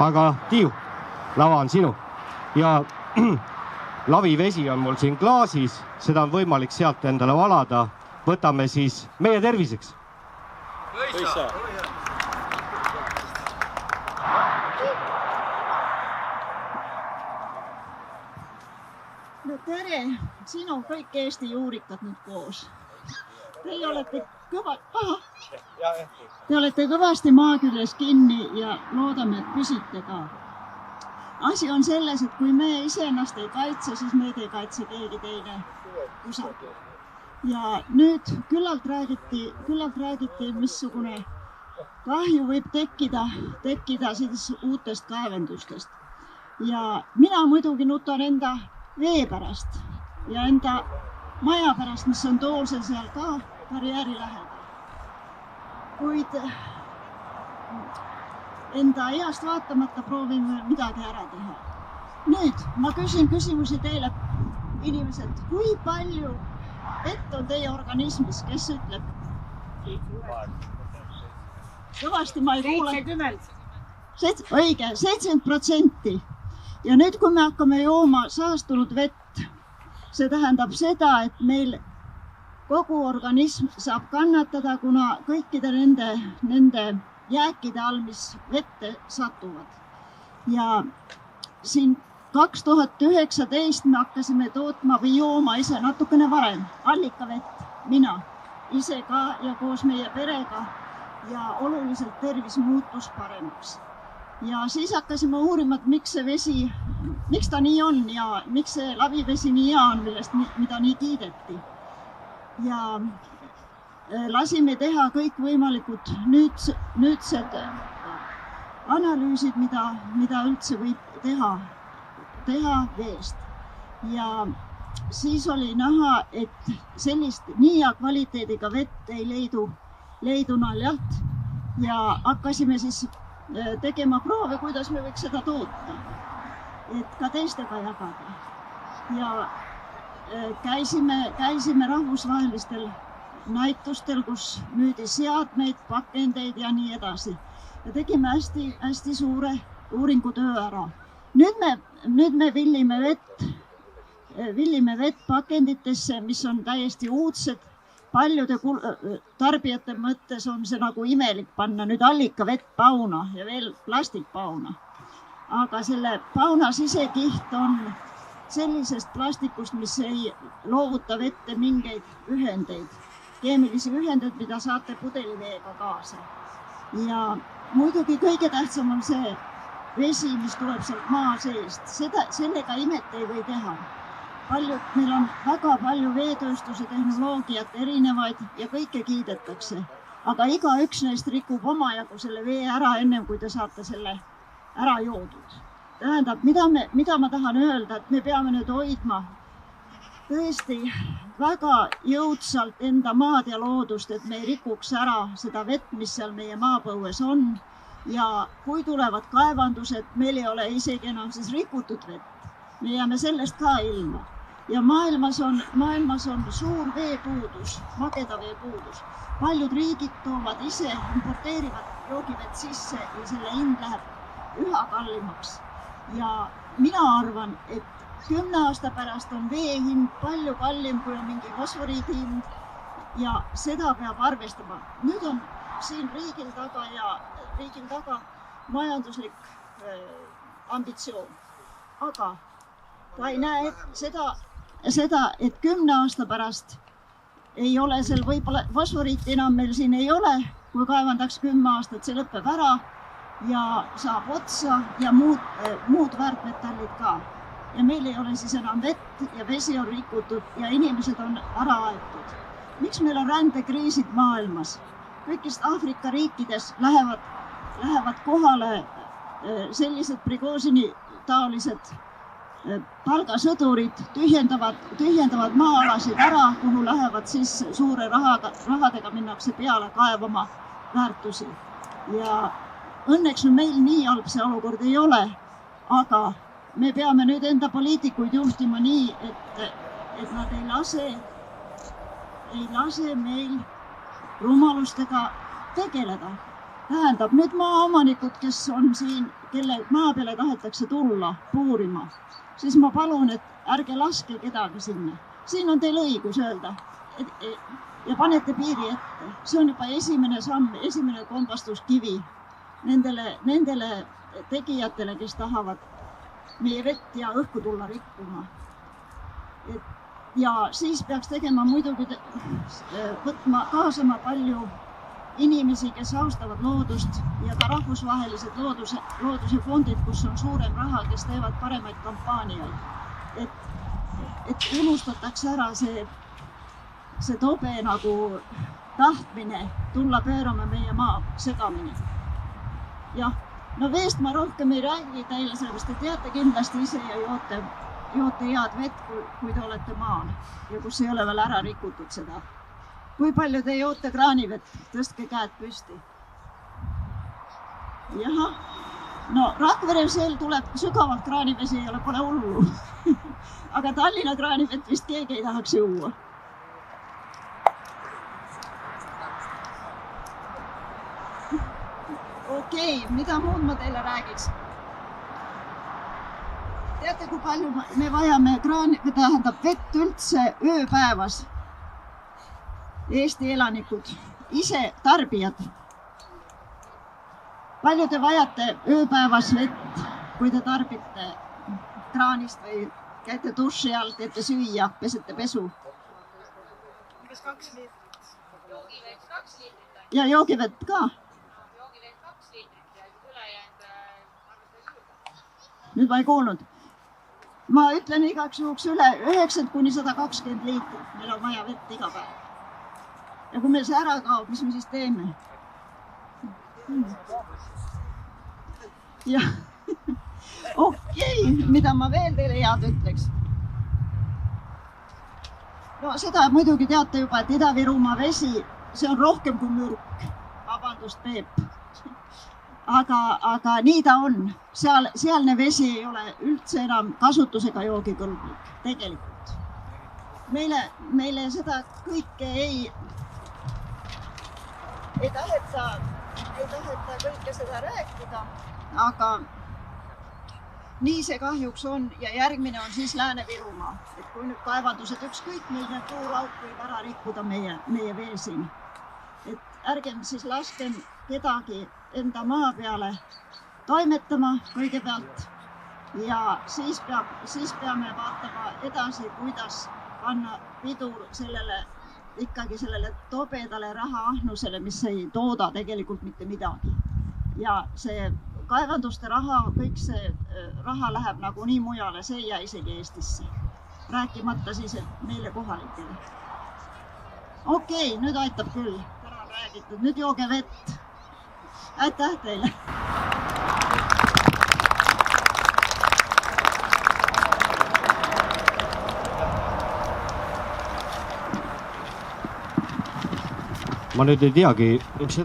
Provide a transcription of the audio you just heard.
Aga Tiiu, lava on sinu ja lavivesi on mul siin klaasis, seda on võimalik sealt endale valada. Võtame siis meie terviseks. Võisa! No tere, siin on kõik Eesti juurikad nüüd koos. Teie olete kõvasti maaküljes kinni ja loodame, et püsite ka. Asi on selles, et kui me iseennast ei kaitse, siis meid ei kaitse keegi teine kusagil. Ja nüüd küllalt räägiti, missugune kahju võib tekkida siis uutest kaevendustest. Ja mina muidugi nutan enda vee pärast ja enda maja pärast, mis on Toolsel seal ka karjääri lähedal. Kuid enda east vaatamata proovime midagi ära teha. Nüüd ma küsin küsimusi teile, inimesed, kui palju vett on teie organismis, kes ütleb? Kõvasti ma ei kuule. 70%. Õige, 70%. Ja nüüd, kui me hakkame jooma saastunud vett, see tähendab seda, et meil kogu organism saab kannatada, kuna kõikide nende jääkide all, mis vette satuvad. Ja siin 2019 me hakkasime tootma või jooma ise natukene varem allikavett, mina ise ka ja koos meie perega ja oluliselt tervis muutus paremaks. Ja siis hakkasime uurima, et miks ta nii on ja miks see lavivesi nii hea on, mida nii kiideti. Ja lasime teha kõik võimalikud nüüdsed analüüsid, mida üldse võib teha veest. Ja siis oli näha, et sellist nii hea kvaliteediga vett ei leidu naljalt ja hakkasime siis tegema proove, kuidas me võiks seda toota, et ka teistega jagada. Ja käisime rahvusvahelistel näitustel, kus müüdi seadmeid, pakendeid ja nii edasi. Ja tegime hästi suure uuringutöö ära. Nüüd me villime vett pakenditesse, mis on täiesti uudsed. Paljude tarbijate mõttes on see nagu imelik panna nüüd allikavett pauna ja veel plastikpauna. Aga selle pauna sisekiht on sellisest plastikust, mis ei loovuta vette mingeid ühendeid, keemilisi ühendeid, mida saate pudeliveega kaasa. Ja muidugi kõige tähtsam on see vesi, mis tuleb sealt maa seest. Sellega imet ei või teha. Meil on väga palju veetööstuse tehnoloogiat erinevaid ja kõike kiidetakse. Aga iga üks neist rikub omajagu selle vee ära ennem, kui te saate selle ära joodud. Tähendab, mida ma tahan öelda, et me peame nüüd hoidma tõesti väga jõudsalt enda maad ja loodust, et me ei rikuks ära seda vett, mis seal meie maapõues on. Ja kui tulevad kaevandused, meil ei ole isegi enam siis rikutud vett. Me jääme sellest ka ilma. Ja maailmas on suur veepuudus, mageda veepuudus. Paljud riigid toovad ise, importeerivad joogivett sisse ja selle hind läheb üha kallimaks. Ja mina arvan, et 10 aasta pärast on vee hind palju kallim, kui on mingi fosforiidi hind ja seda peab arvestama. Nüüd on siin riigil taga majanduslik ambitsioon, aga ta ei näe seda, et 10 aasta pärast ei ole seal võib-olla fosforiiti enam meil siin ei ole, kui kaevandaks 10 aastat, see lõpeb ära ja saab otsa ja muud väärtmetallid ka. Ja meil ei ole siis enam vett ja vesi on rikutud ja inimesed on ära aetud. Miks meil on rändekriisid maailmas? Kõigist Aafrika riikides lähevad kohale sellised Prigozini taolised palgasõdurid, tühjendavad maa-alasid ära, kuhu lähevad siis suure rahadega minnakse peale kaevama väärtusi. Ja õnneks meil nii halb see olukord ei ole, aga me peame nüüd enda poliitikuid juhtima nii, et nad ei lase meil rumalustega tegeleda. tähendab, nüüd maaomanikud, kes on siin, kelle maa peale tahetakse tulla puurima, siis ma palun, et ärge laske kedagi sinna. Siin on teil õigus öelda ja panete piiri ette. See on juba esimene samm, esimene kombastuskivi nendele tegijatele, kes tahavad meie vett ja õhku tulla rikkuma. Ja siis peaks tegema muidugi kaasama palju inimesi, kes austavad loodust ja ka rahvusvahelised looduse fondid, kus on suurem raha, kes teevad paremaid kampaaniaid. Et unustatakse ära see tobe nagu tahtmine tulla pöörama meie maa segamini. Jah, no veest ma rohkem ei räägi teile, sellepärast te teate kindlasti ise ja joote head vett, kui te olete maal ja kus ei ole veel ära rikutud seda. Kui palju te joote kraanivett? Tõstke käed püsti. Jah, no Rakveresel tuleb sügavalt kraanivesi, ei ole, pole hullu. Aga Tallinna kraanivett vist keegi ei tahaks juua. Okei, mida muud ma teile räägiks? Teate, kui palju me vajame vett üldse ööpäevas? Eesti elanikud, ise tarbijad. Palju te vajate ööpäevas vett, kui te tarbite kraanist või käite duši all, teete süüa, pesete pesu? Umbes 2 liitrit. Joogivett 2 liitrit. Ja joogivett ka? Joogivett 2 liitrit ja ülejäänud arvestada. Nüüd ma ei kuulnud. Ma ütlen igaks juhuks üle 90–120 liitrit. Meil on vaja vett iga päev. Ja kui meil see ära kaob, mis me siis teeme? Jah. Okei, mida ma veel teile head ütleks? No seda muidugi teate juba, et Ida-Virumaa vesi, see on rohkem kui mürk. Vabandust, Peep. Aga nii ta on. Sealne vesi ei ole üldse enam kasutusega joogikõlblik, tegelikult. Meile seda kõike ei taheta kõike seda rääkida, aga nii see kahjuks on ja järgmine on siis Lääne-Virumaa. Et kui nüüd kaevandused ükskõik milline puurauk võib ära rikkuda meie vee siin. Et ärgem siis laskem kedagi enda maa peale toimetama kõigepealt ja siis peame vaatama edasi, kuidas panna pidur ikkagi sellele tobedale rahaahnusele, mis ei tooda tegelikult mitte midagi. Ja see kaevanduste raha, kõik see raha läheb nagu nii mujale, see ei jää isegi Eestisse. Rääkimata siis, et meile kohalikele. Okei, nüüd aitab küll. Täna on räägitud. Nüüd jooge vett. Aitäh teile! Ma nüüd ei teagi,